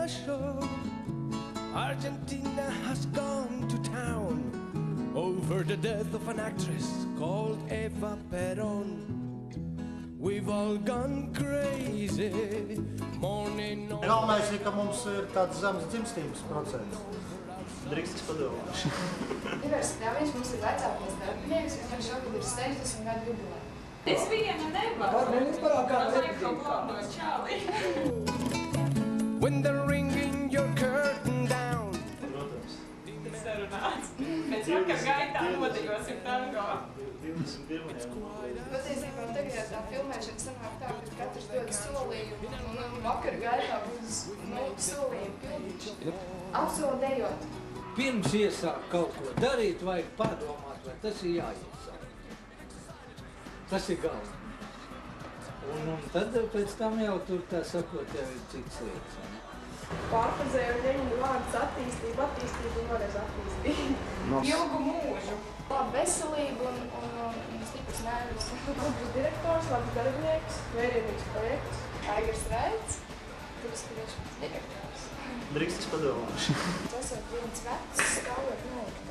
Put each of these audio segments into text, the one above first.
cinema show. Argentina has gone to town over the death of an actress called Eva Perón. We've all gone crazy, morning on... Galvenais ir, ka mums ir tāds zemes dzimstības procents. Drīkst padomāšu. Ivars Kļaviņš mums ir vecākais darbinieks, viņam šogad ir 60 gadu jubileja. Es viena nevaru. When they're ringing your curtain down. Protams. Tas sarunāts. Pēc vakar gaitā nodīgosim tango. 21. Patiesībā tagad tā filmēšana sanāk tā, ka katrs dod solījumu, un vakar gaitā būs solījumu pildīšana. Apsolu dejot. Pirms iesāk kaut ko darīt, vajag padomāt, vai tas ir jāiesāk. Tas ir galvenais. Un tad pēc tam jau tur, tā sakot, jau ir cits lietas. Pārfazēju Ļeņina vārds attīstība un vēlreiz attīstība. Ilgu mūžu. Labu veselību un stipras nervus. Klubs direktors, labs darbinieks, vērienīgs projekts. Aigars Raits, kurš direktors. Drīkst padomāšu. Tas ir viens vecs, stāvot nolikt.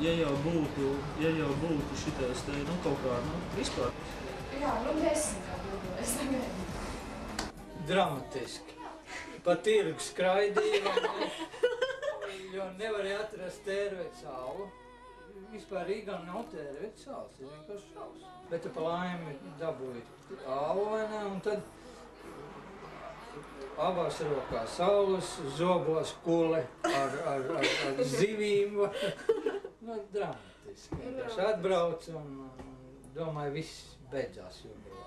Ja jau būtu šitais te, kaut kā, vispār. Jā, 10 gadu jubilejas tagad. Dramatiski. Pa tirgu skraidīja, jo nevarēja atrast tērvēt saulu. Vispār Rīgā nav tērvēt saules, ir vienkārši šaus. Bet pa laimi dabūja ālvainē, un tad abās rokās saules, zobos kule ar zivīm. Dramatiski. Vienkārši atbrauc un domāju, viss beidzās jubilejā.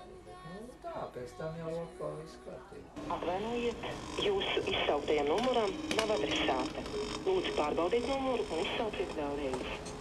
Tā, pēc tam jau lokā viss kārtībā. Atvainojiet, jūsu izsauktajam numuram nav adresāta. Lūdzu pārbaudiet numuru un izsauciet vēlreiz.